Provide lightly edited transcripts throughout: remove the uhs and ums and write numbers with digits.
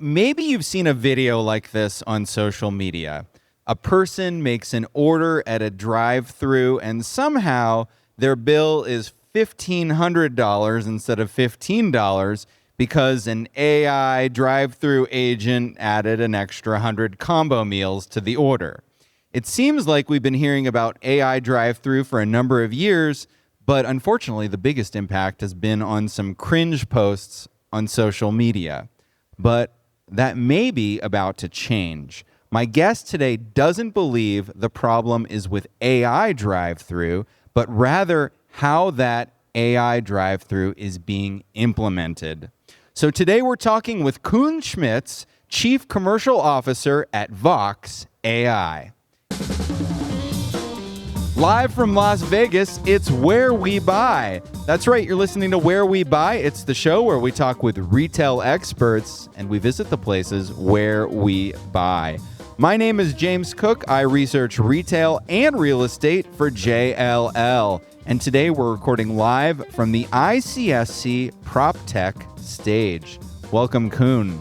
maybe you've seen a video like this on social media. A person makes an order at a drive-through, and somehow their bill is $1,500 instead of $15 because an AI drive-through agent added an extra 100 combo meals to the order. It seems like we've been hearing about AI drive-through for a number of years, but unfortunately, the biggest impact has been on some cringe posts on social media. But that may be about to change. My guest today doesn't believe the problem is with AI drive-through, but rather how that AI drive-through is being implemented. So today we're talking with Koen Schmitz, Chief Commercial Officer at Vox AI. Live from Las Vegas, it's Where We Buy. That's right, you're listening to Where We Buy. It's the show where we talk with retail experts and we visit the places where we buy. My name is James Cook. I research retail and real estate for JLL. And today we're recording live from the ICSC PropTech stage. Welcome, Koen.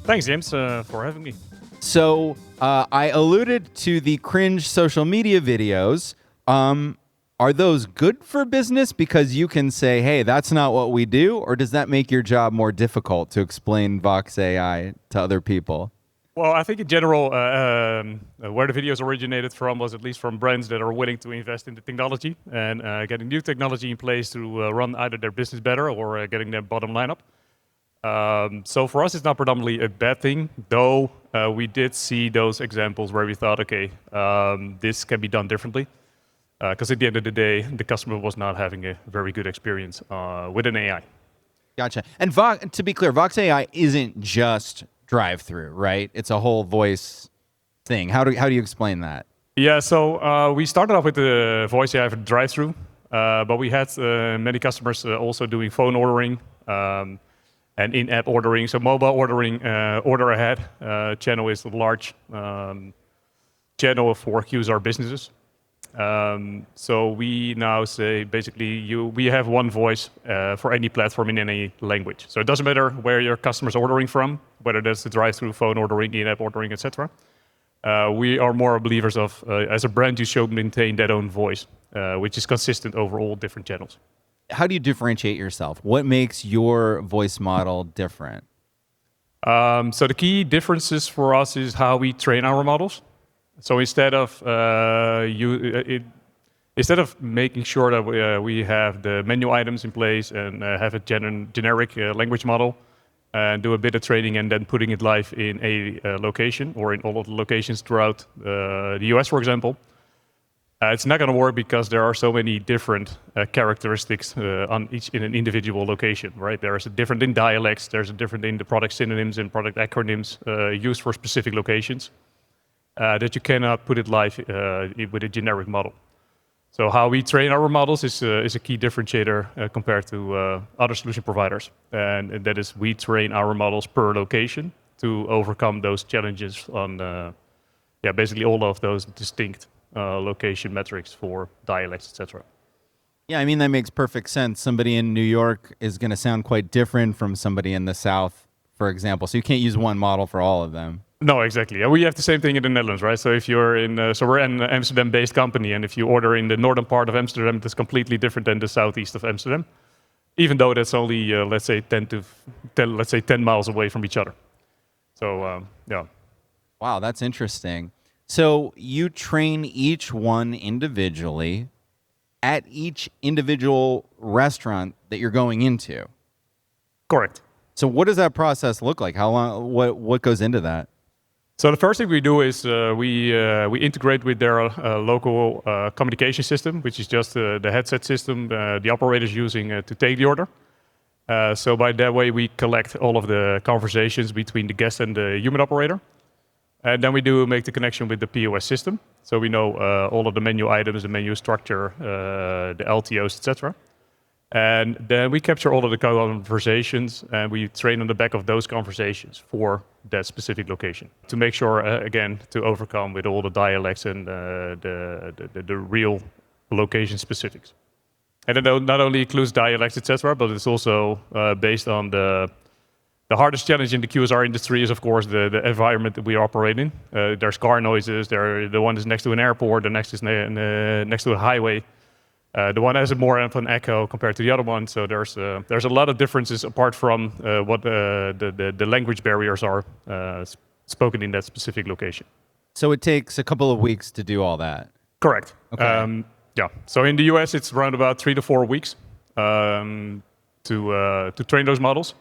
Thanks, James, for having me. So I alluded to the cringe social media videos. Are those good for business because you can say, hey, that's not what we do? Or does that make your job more difficult to explain Vox AI to other people? Well, I think in general, where the videos originated from was at least from brands that are willing to invest in the technology and getting new technology in place to run either their business better or getting their bottom line up. So for us, it's not predominantly a bad thing, though we did see those examples where we thought, okay, this can be done differently. Because at the end of the day, the customer was not having a very good experience with an AI. Gotcha. And to be clear, Vox AI isn't just drive-through, right? It's a whole voice thing. How do you explain that? Yeah, so we started off with the voice AI for drive-through, but we had many customers also doing phone ordering and in-app ordering. So mobile ordering, order ahead channel is a large channel for QSR businesses. So we now say basically we have one voice for any platform in any language. So it doesn't matter where your customer's ordering from, whether that's the drive-through, phone ordering, in-app ordering, etc. We are more believers of, as a brand, you should maintain that own voice, which is consistent over all different channels. How do you differentiate yourself? What makes your voice model different? So the key differences for us is how we train our models. So instead of making sure that we have the menu items in place and have a generic language model and do a bit of training and then putting it live in a location or in all of the locations throughout the US, for example, it's not going to work because there are so many different characteristics in an individual location, right? There is a different in dialects, there's a different in the product synonyms and product acronyms used for specific locations. That you cannot put it live with a generic model. So how we train our models is a key differentiator compared to other solution providers. And that is we train our models per location to overcome those challenges on basically all of those distinct location metrics for dialects, etc. Yeah, I mean, that makes perfect sense. Somebody in New York is going to sound quite different from somebody in the South, for example. So you can't use one model for all of them. No, exactly. We have the same thing in the Netherlands, right? So if you're so we're an Amsterdam-based company, and if you order in the northern part of Amsterdam, that's completely different than the southeast of Amsterdam, even though that's only let's say 10 miles away from each other. So yeah. Wow, that's interesting. So you train each one individually at each individual restaurant that you're going into. Correct. So what does that process look like? How long? What goes into that? So the first thing we do is we integrate with their local communication system, which is just the headset system the operator's using to take the order. So by that way, we collect all of the conversations between the guest and the human operator. And then we do make the connection with the POS system. So we know all of the menu items, the menu structure, the LTOs, etc. And then we capture all of the conversations and we train on the back of those conversations for that specific location to make sure, again, to overcome with all the dialects and the real location specifics. And it not only includes dialects, etc., but it's also based on the The hardest challenge in the QSR industry is, of course, the environment that we operate in. There's car noises. The one is next to an airport. The next is next to a highway. The one has more of an echo compared to the other one. So there's a lot of differences apart from what the language barriers are spoken in that specific location. So it takes a couple of weeks to do all that. Correct. Okay. Yeah. So in the US, it's around about 3 to 4 weeks to train those models.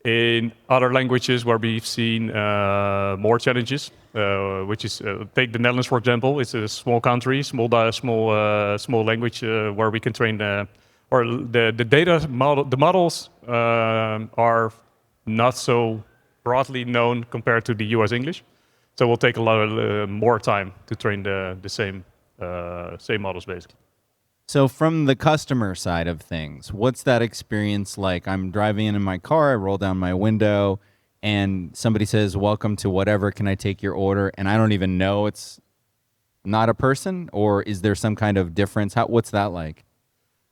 In other languages where we've seen more challenges, which is take the Netherlands for example. It's a small country, small language where we can train or the data model. The models are not so broadly known compared to the US English, so it will take a lot of more time to train the same models basically. So from the customer side of things, what's that experience like? I'm driving in my car, I roll down my window, and somebody says, "Welcome to whatever, can I take your order?" And I don't even know it's not a person, or is there some kind of difference? What's that like?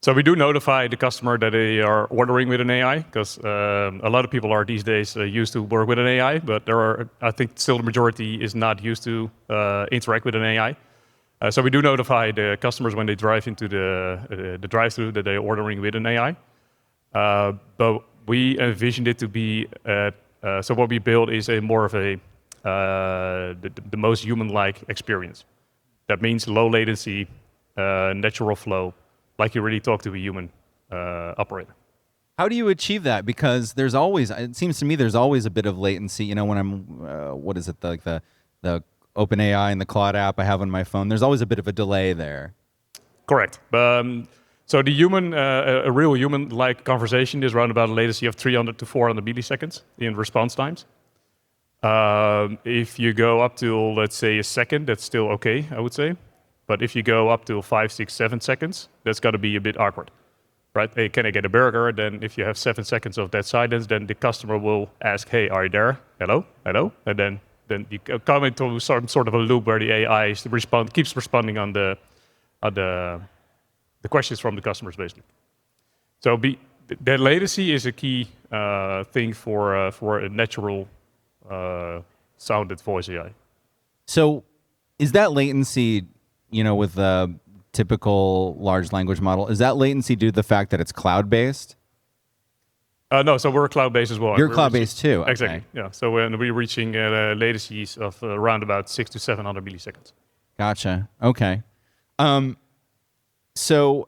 So we do notify the customer that they are ordering with an AI, because a lot of people are these days used to work with an AI, but I think still the majority is not used to interact with an AI. So we do notify the customers when they drive into the drive-thru that they're ordering with an AI. But we envisioned it to be so what we build is a more of the most human-like experience. That means low latency, natural flow, like you really talk to a human operator. How do you achieve that? Because it seems to me there's always a bit of latency. You know, when I'm, what is it, like the OpenAI and the Claude app I have on my phone, there's always a bit of a delay there. Correct. So the a real human-like conversation is around about a latency of 300 to 400 milliseconds in response times. If you go up to, let's say, a second, that's still okay, I would say. But if you go up to 5, 6, 7 seconds, that's got to be a bit awkward, right? Hey, can I get a burger? Then if you have 7 seconds of that silence, then the customer will ask, "Hey, are you there? Hello, hello?" And then you come into some sort of a loop where the AI keeps responding on the questions from the customers, basically. So the latency is a key thing for a natural sounded voice AI. So is that latency, with the typical large language model, is that latency due to the fact that it's cloud-based? No, so we're cloud-based as well. You're cloud-based too. Okay. Exactly. Yeah. So we're reaching latencies of around about 600 to 700 milliseconds. Gotcha. Okay. So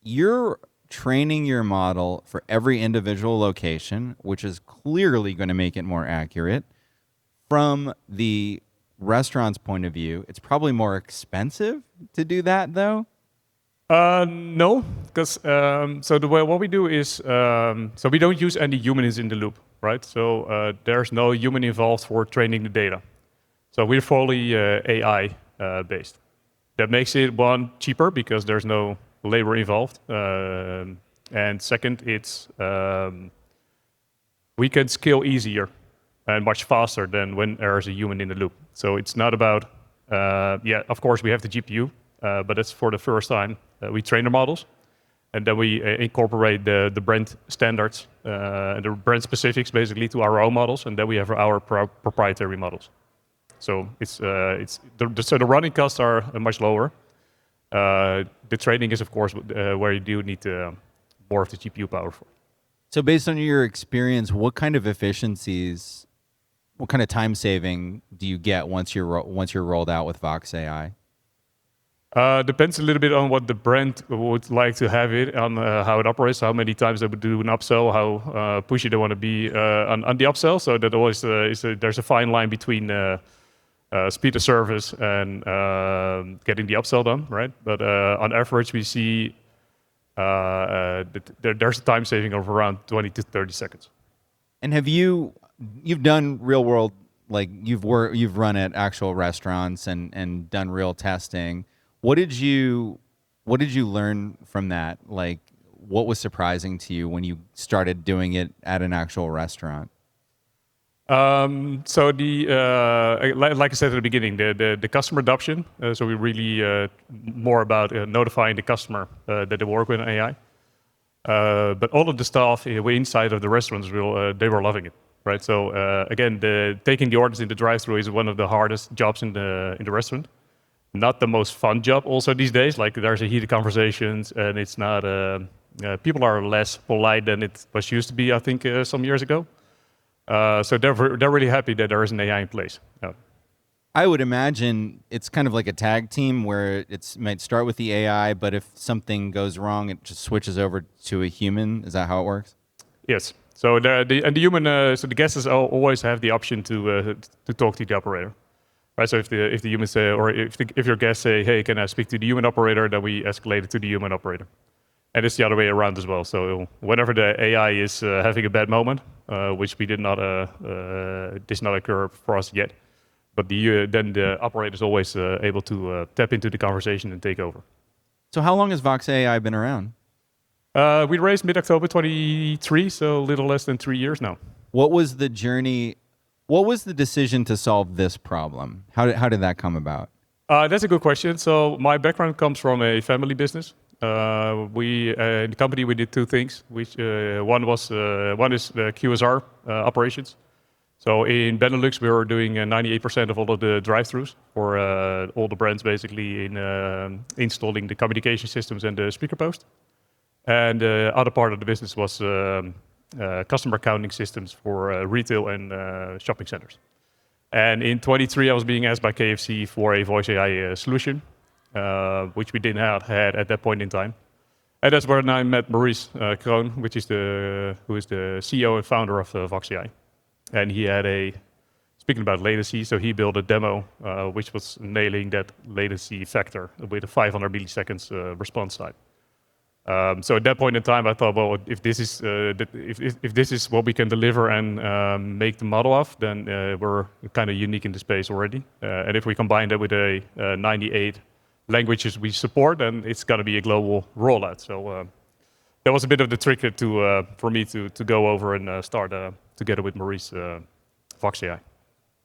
you're training your model for every individual location, which is clearly going to make it more accurate. From the restaurant's point of view, it's probably more expensive to do that, though. No, because what we do is so we don't use any humans in the loop, right? So there's no human involved for training the data. So we're fully AI based. That makes it, one, cheaper because there's no labor involved, and second, it's we can scale easier and much faster than when there's a human in the loop. So it's not about of course we have the GPU, but it's for the first time we train the models, and then we incorporate the brand standards and the brand specifics basically to our own models, and then we have our proprietary models. So the running costs are much lower. The training is, of course, where you do need more of the GPU power for. So based on your experience, what kind of efficiencies, what kind of time saving do you get once you're rolled out with Vox AI? Depends a little bit on what the brand would like to have it, on how it operates, how many times they would do an upsell, how pushy they want to be on the upsell. So that always there's a fine line between speed of service and getting the upsell done, right? But on average, we see there's a time saving of around 20 to 30 seconds. And you've done real world, like you've run at actual restaurants and done real testing. What did you learn from that? Like, what was surprising to you when you started doing it at an actual restaurant? So like I said at the beginning, the customer adoption. So we really more about notifying the customer that they work with an AI. But all of the staff inside of the restaurants they were loving it. right? So again, taking the orders in the drive-thru is one of the hardest jobs in the restaurant. Not the most fun job also these days. Like there's a heated conversations, and it's not. People are less polite than it was used to be, I think, some years ago. So they're really happy that there is an AI in place. I would imagine it's kind of like a tag team where it might start with the AI, but if something goes wrong, it just switches over to a human. Is that how it works? Yes. So the human, so the guests always have the option to talk to the operator, right? So if the human say, or if your guests say, hey, can I speak to the human operator, then we escalate it to the human operator, and it's the other way around as well. So whenever the AI is having a bad moment, which we did not occur for us yet, but then the operator is always able to tap into the conversation and take over. So how long has Vox AI been around? We raised mid-October 23, so a little less than 3 years now. What was the journey? What was the decision to solve this problem? How did that come about? That's a good question. So my background comes from a family business. In the company we did two things. One is the QSR operations. So in Benelux, we were doing 98% of all of the drive-thrus for all the brands, basically in installing the communication systems and the speaker post. And the other part of the business was customer counting systems for retail and shopping centers. And in 23, I was being asked by KFC for a voice AI solution, which we didn't have had at that point in time. And that's where I met Maurice Kroon, who is the CEO and founder of Vox AI. And he had speaking about latency, so he built a demo which was nailing that latency factor with a 500 milliseconds response time. So at that point in time, I thought, well, if this is what we can deliver and make the model of, then we're kind of unique in the space already. And if we combine that with 98 languages we support, then it's going to be a global rollout. So that was a bit of the trick for me to go over and start together with Maurice Vox AI.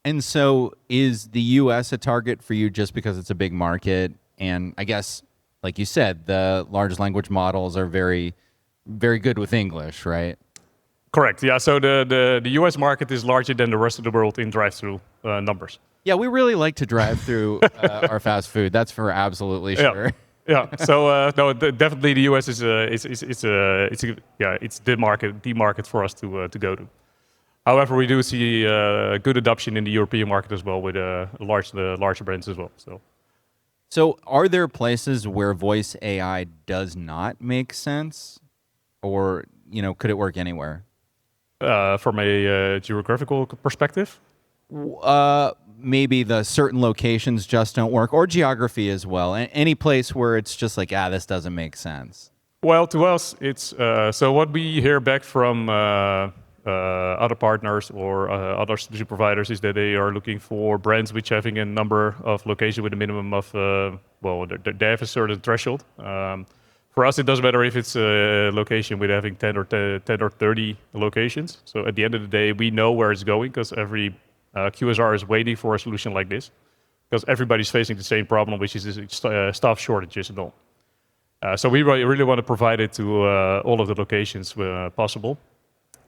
And so is the US a target for you just because it's a big market? And I guess, like you said, the large language models are very, very good with English, right? Correct. Yeah. So the US market is larger than the rest of the world in drive-through numbers. Yeah, we really like to drive through our fast food. That's for absolutely sure. Yeah. So no, definitely the US is the market for us to go to. However, we do see good adoption in the European market as well with the larger brands as well. So are there places where voice AI does not make sense? Or, could it work anywhere? From a geographical perspective? Maybe the certain locations just don't work, or geography as well. Any place where it's just like, this doesn't make sense. Well, to us, it's so what we hear back from other partners or other solution providers is that they are looking for brands which having a number of locations with a minimum of, they have a certain threshold. For us, it doesn't matter if it's a location with having 10 or 30 locations. So at the end of the day, we know where it's going because every QSR is waiting for a solution like this because everybody's facing the same problem, which is staff shortages and all. So we really want to provide it to all of the locations possible.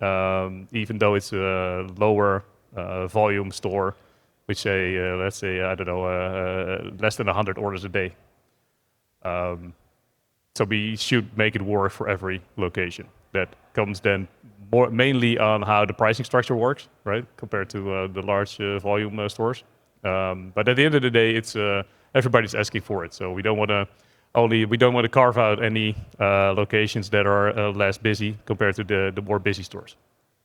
Even though it's a lower volume store, which let's say, I don't know, less than 100 orders a day. So we should make it work for every location. That comes then mainly on how the pricing structure works, right, compared to the large volume stores. But at the end of the day, it's everybody's asking for it. So we don't want to carve out any locations that are less busy compared to the more busy stores.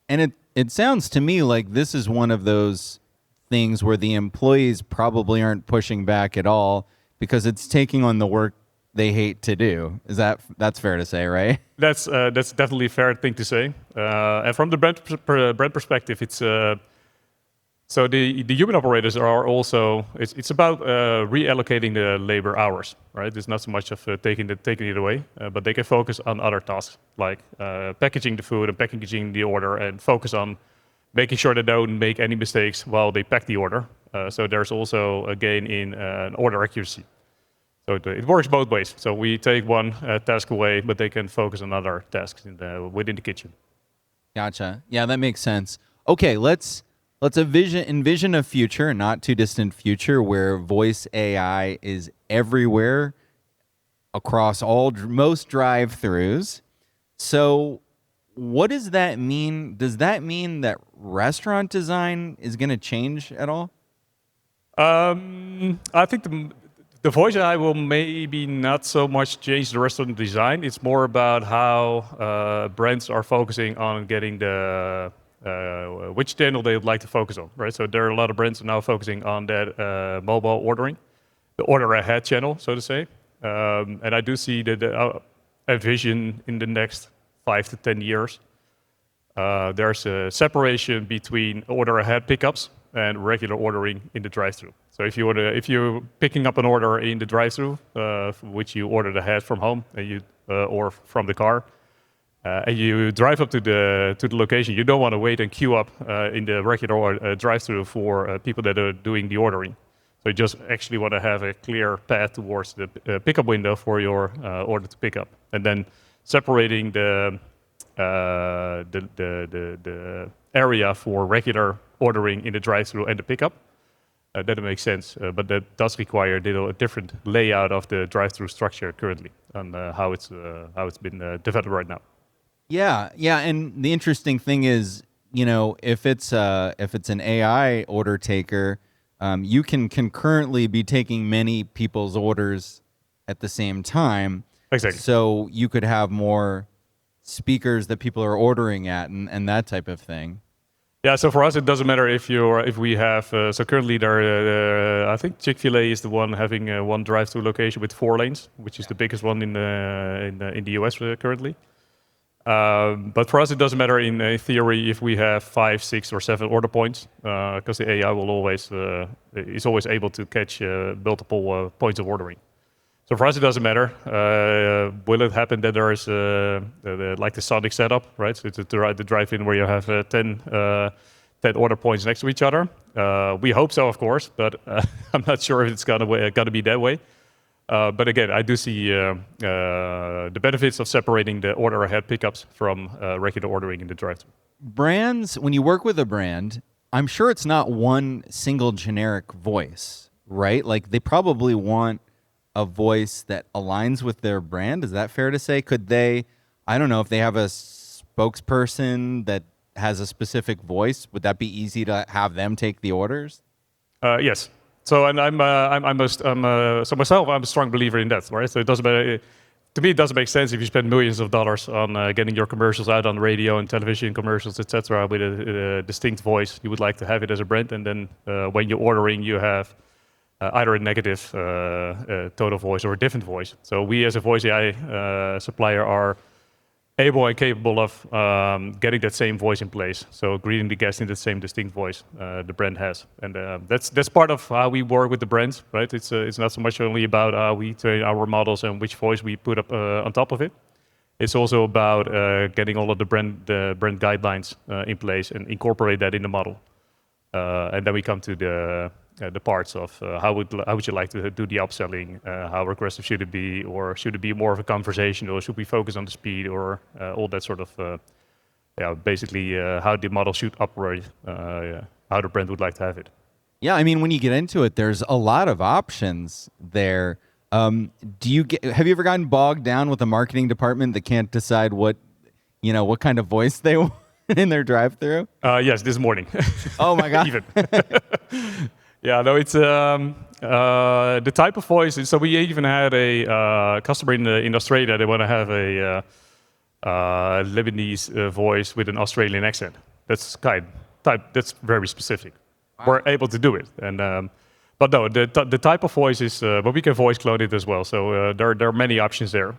And it sounds to me like this is one of those things where the employees probably aren't pushing back at all because it's taking on the work they hate to do. That's fair to say, right? That's definitely a fair thing to say. And from the brand perspective, it's so the human operators are also it's about reallocating the labor hours, right? It's not so much of taking it away, but they can focus on other tasks like packaging the food and packaging the order, and focus on making sure they don't make any mistakes while they pack the order. So there's also a gain in order accuracy. So it works both ways. So we take one task away, but they can focus on other tasks within the kitchen. Gotcha. Yeah, that makes sense. Okay, let's envision a future, not too distant future, where voice AI is everywhere across most drive-throughs. So, what does that mean? Does that mean that restaurant design is going to change at all? I think the voice AI will maybe not so much change the restaurant design. It's more about how brands are focusing on getting the which channel they would like to focus on, right? So there are a lot of brands now focusing on that mobile ordering, the order ahead channel, so to say. And I do see that a vision in the next 5 to 10 years. There's a separation between order ahead pickups and regular ordering in the drive-thru. So if you're picking up an order in the drive-thru, which you ordered ahead from home and or from the car, and you drive up to the location, you don't want to wait and queue up in the regular drive-thru for people that are doing the ordering. So you just actually want to have a clear path towards the pickup window for your order to pick up, and then separating the area for regular ordering in the drive-thru and the pickup. That makes sense, but that does require a different layout of the drive-thru structure currently, and how it's been developed right now. Yeah, yeah, and the interesting thing is, if it's an AI order taker, you can concurrently be taking many people's orders at the same time. Exactly. So you could have more speakers that people are ordering at, and that type of thing. Yeah, so for us it doesn't matter if we have. So currently I think Chick-fil-A is the one having one drive-thru location with 4 lanes, which is the biggest one in the US currently. But for us, it doesn't matter in theory if we have 5, 6, or 7 order points, because the AI will is always able to catch multiple points of ordering. So for us, it doesn't matter. Will it happen that there is like the Sonic setup, right? So it's the drive-in where you have 10 order points next to each other. We hope so, of course, but I'm not sure if it's gonna be that way. But again, I do see the benefits of separating the order ahead pickups from regular ordering in the drive-thru. Brands, when you work with a brand, I'm sure it's not one single generic voice, right? Like they probably want a voice that aligns with their brand. Is that fair to say? Could they, I don't know, if they have a spokesperson that has a specific voice, would that be easy to have them take the orders? Yes. So, and so myself, I'm a strong believer in that, right? So it doesn't matter. To me, it doesn't make sense if you spend millions of dollars on getting your commercials out on radio and television commercials, etc., with a distinct voice. You would like to have it as a brand, and then when you're ordering, you have either a negative tone of voice or a different voice. So we, as a voice AI supplier, are able and capable of getting that same voice in place. So greeting the guest in the same distinct voice the brand has, and that's part of how we work with the brands, right? It's not so much only about how we train our models and which voice we put up on top of it. It's also about getting all of the brand guidelines in place and incorporate that in the model, and then we come to the parts of how would you like to do the upselling, how aggressive should it be, or should it be more of a conversation, or should we focus on the speed, or all that sort of, basically how the model should operate, how the brand would like to have it. Yeah, I mean, when you get into it, there's a lot of options there. Have you ever gotten bogged down with a marketing department that can't decide what kind of voice they want in their drive-thru? Yes, this morning. Oh my God. Even. Yeah, no, it's the type of voice. So we even had a customer in Australia. They want to have a Lebanese voice with an Australian accent. That's that's very specific. Wow. We're able to do it, and but no, the type of voice is. But we can voice clone it as well. So there are many options there.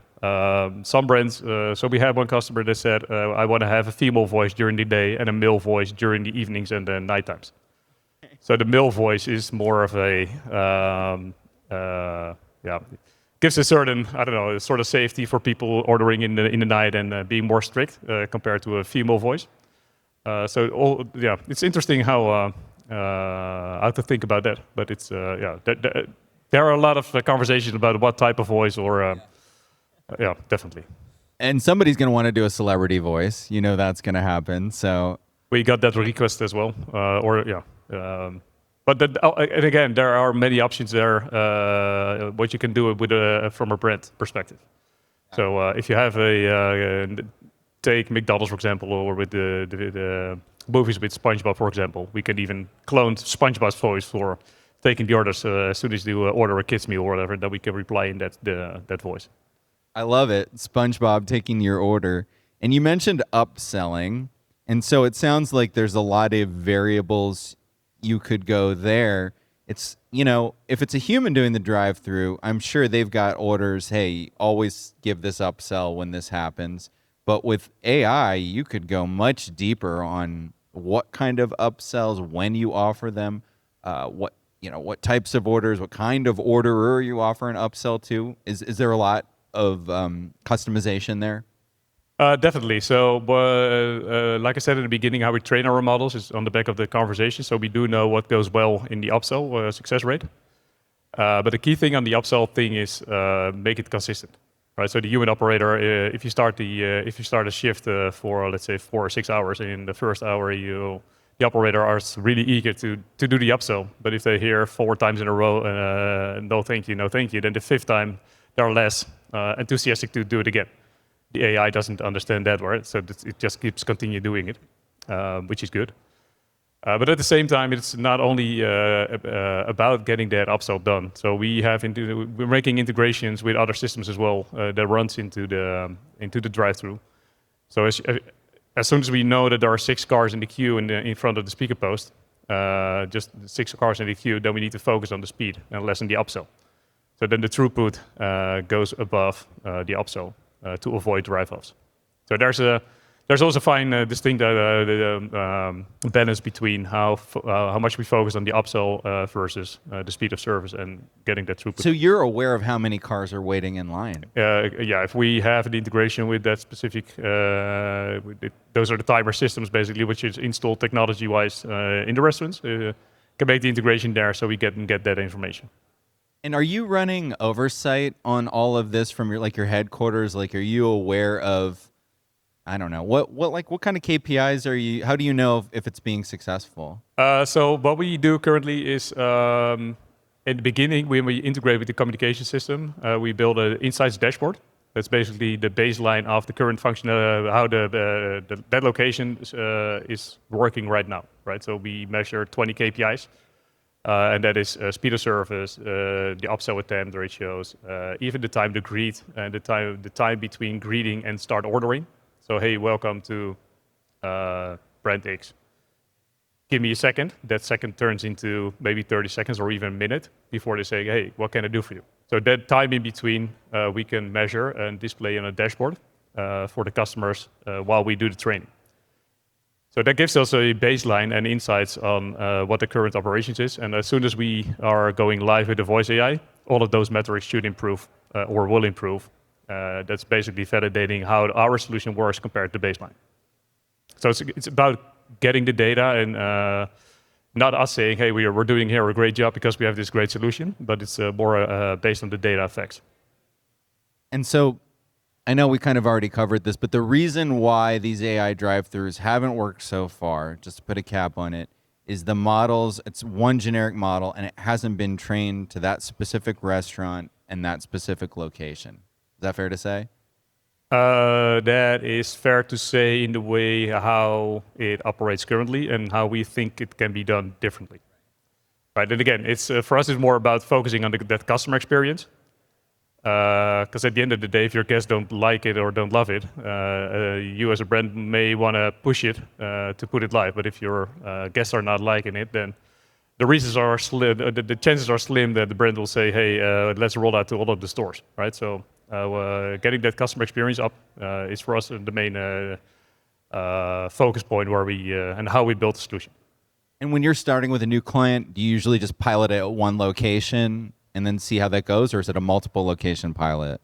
Some brands. So we had one customer that said, "I want to have a female voice during the day and a male voice during the evenings and the night times." So the male voice is more of a, gives a certain, sort of safety for people ordering in the night and being more strict compared to a female voice. It's interesting how to think about that. But it's there are a lot of conversations about what type of voice, or definitely. And somebody's going to want to do a celebrity voice. That's going to happen. So. We got that request as well, or yeah. And again, there are many options there. What you can do with from a brand perspective. So if you have take McDonald's for example, or with the movies with SpongeBob for example, we can even clone SpongeBob's voice for taking the orders. As soon as you order a kids meal or whatever, then we can reply in that voice. I love it. SpongeBob taking your order. And you mentioned upselling. And so it sounds like there's a lot of variables you could go there. It's, if it's a human doing the drive-through, I'm sure they've got orders, hey, always give this upsell when this happens. But with AI, you could go much deeper on what kind of upsells, when you offer them, what types of orders, what kind of orderer you offer an upsell to. Is there a lot of customization there? Definitely. So, like I said at the beginning, how we train our models is on the back of the conversation. So we do know what goes well in the upsell success rate. But the key thing on the upsell thing is make it consistent, right? So the human operator, if you start a shift for let's say 4 or 6 hours, and in the first hour the operator is really eager to do the upsell. But if they hear 4 times in a row, no thank you, then the 5th time they're less enthusiastic to do it again. The AI doesn't understand that, right? So it just keeps continue doing it, which is good. But at the same time, it's not only about getting that upsell done. So we're making integrations with other systems as well that runs into the drive-through. So as soon as we know that there are 6 cars in the queue in front of the speaker post, just 6 cars in the queue, then we need to focus on the speed and less on the upsell. So then the throughput goes above the upsell. To avoid drive-offs. So there's also fine distinct balance between how much we focus on the upsell versus the speed of service and getting that throughput. So you're aware of how many cars are waiting in line? Yeah, if we have the integration with that specific, those are the timer systems basically, which is installed technology-wise in the restaurants. Can make the integration there so we get that information. And are you running oversight on all of this from your headquarters? Like, are you aware of, I don't know, what kind of KPIs are you? How do you know if it's being successful? So what we do currently is, in the beginning, when we integrate with the communication system, we build an insights dashboard. That's basically the baseline of the current function, how that location is working right now, right? So we measure 20 KPIs. And that is speed of service, the upsell attempt ratios, even the time to greet, and the time between greeting and start ordering. So hey, welcome to brand X. Give me a second. That second turns into maybe 30 seconds or even a minute before they say, hey, what can I do for you? So that time in between we can measure and display on a dashboard for the customers while we do the training. So that gives us a baseline and insights on what the current operations is. And as soon as we are going live with the Voice AI, all of those metrics should improve or will improve. That's basically validating how our solution works compared to baseline. So it's about getting the data and not us saying, hey, we're doing here a great job because we have this great solution, but it's more based on the data effects. And so I know we kind of already covered this, but the reason why these AI drive-thrus haven't worked so far, just to put a cap on it, is the models, it's one generic model, and it hasn't been trained to that specific restaurant and that specific location. Is that fair to say? That is fair to say in the way how it operates currently and how we think it can be done differently. Right, and again, it's for us, it's more about focusing on that customer experience. Because at the end of the day, if your guests don't like it or don't love it, you as a brand may want to push it to put it live. But if your guests are not liking it, then the reasons are slim. The chances are slim that the brand will say, "Hey, let's roll out to all of the stores." Right. So getting that customer experience up is for us the main focus point where we and how we build the solution. And when you're starting with a new client, do you usually just pilot it at one location and then see how that goes, or is it a multiple location pilot?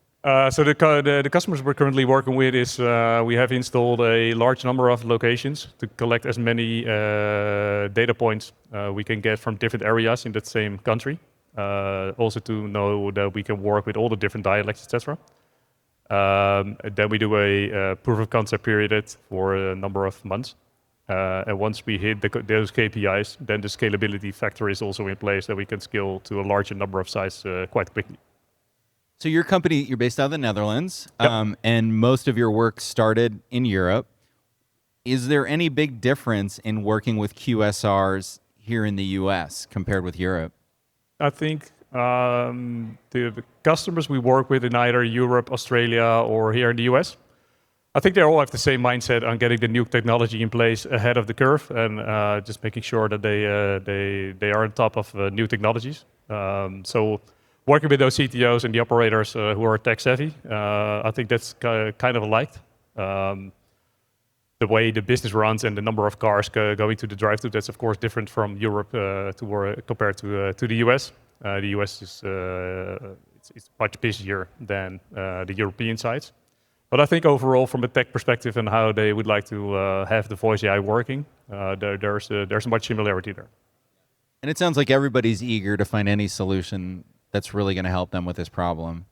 So the customers we're currently working with is we have installed a large number of locations to collect as many data points we can get from different areas in that same country. Also to know that we can work with all the different dialects, etc. Then we do a proof of concept period for a number of months. And once we hit those KPIs, then the scalability factor is also in place that we can scale to a larger number of sites quite quickly. So your company, you're based out of the Netherlands, Yep. and most of your work started in Europe. Is there any big difference in working with QSRs here in the US compared with Europe? I think the customers we work with in either Europe, Australia, or here in the US, I think they all have the same mindset on getting the new technology in place ahead of the curve and just making sure that they are on top of new technologies. So working with those CTOs and the operators who are tech savvy, I think that's kind of liked. The way the business runs and the number of cars going to the drive-thru, that's of course different from Europe compared to the US. The US is it's much busier than the European sites. But I think overall, from a tech perspective and how they would like to have the voice AI working, there's much similarity there. And it sounds like everybody's eager to find any solution that's really going to help them with this problem.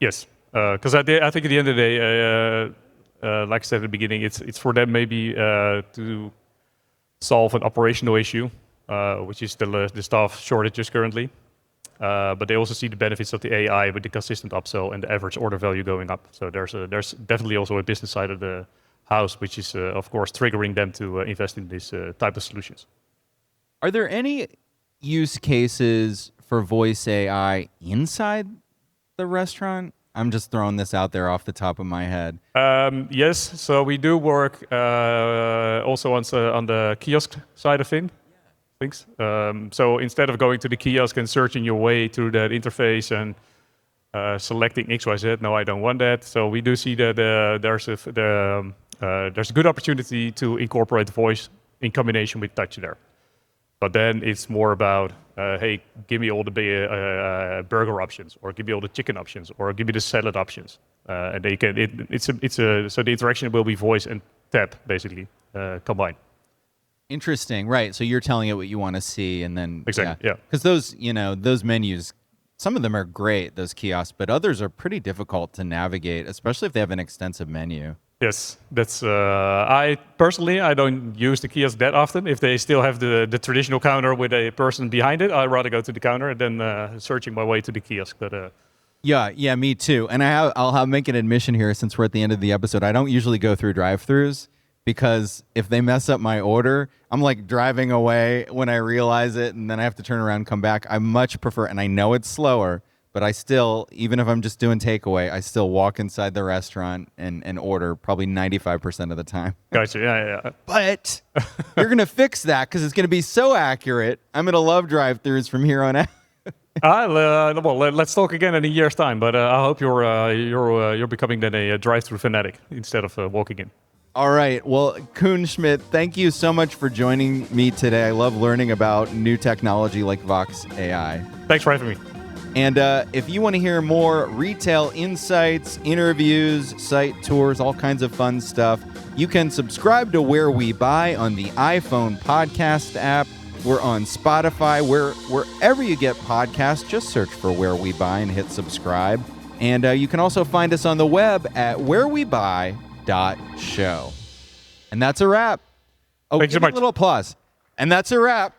Yes, because I think at the end of the day, like I said at the beginning, it's for them maybe to solve an operational issue, which is the staff shortages currently. But they also see the benefits of the AI with the consistent upsell and the average order value going up. So there's definitely also a business side of the house, which is of course triggering them to invest in this type of solutions. Are there any use cases for voice AI inside the restaurant? I'm just throwing this out there off the top of my head. Yes, so we do work also on the kiosk side of things. So instead of going to the kiosk and searching your way through that interface and selecting XYZ, no, I don't want that. So we do see that there's a good opportunity to incorporate voice in combination with touch there. But then it's more about, hey, give me all the burger options, or give me all the chicken options, or give me the salad options. And they can. So the interaction will be voice and tap basically combined. Interesting, right? So you're telling it what you want to see, and then exactly, yeah. Because those menus, some of them are great, those kiosks, but others are pretty difficult to navigate, especially if they have an extensive menu. Yes, that's. I personally, I don't use the kiosk that often. If they still have the traditional counter with a person behind it, I'd rather go to the counter than searching my way to the kiosk. But yeah, me too. And I'll make an admission here, since we're at the end of the episode. I don't usually go through drive-thrus, because if they mess up my order, I'm like driving away when I realize it, and then I have to turn around and come back. I much prefer, and I know it's slower, but I still, even if I'm just doing takeaway, I still walk inside the restaurant and order probably 95% of the time. Gotcha, yeah. But you're going to fix that, because it's going to be so accurate. I'm going to love drive-thrus from here on out. Well, let's talk again in a year's time. But I hope you're becoming then a drive-through fanatic instead of walking in. All right. Well, Koen Schmitz, thank you so much for joining me today. I love learning about new technology like Vox AI. Thanks for having me. And if you want to hear more retail insights, interviews, site tours, all kinds of fun stuff, you can subscribe to Where We Buy on the iPhone podcast app. We're on Spotify. Wherever you get podcasts, just search for Where We Buy and hit subscribe. And you can also find us on the web at WhereWeBuy.show. And that's a wrap. Oh, thanks so much. A little applause. And that's a wrap.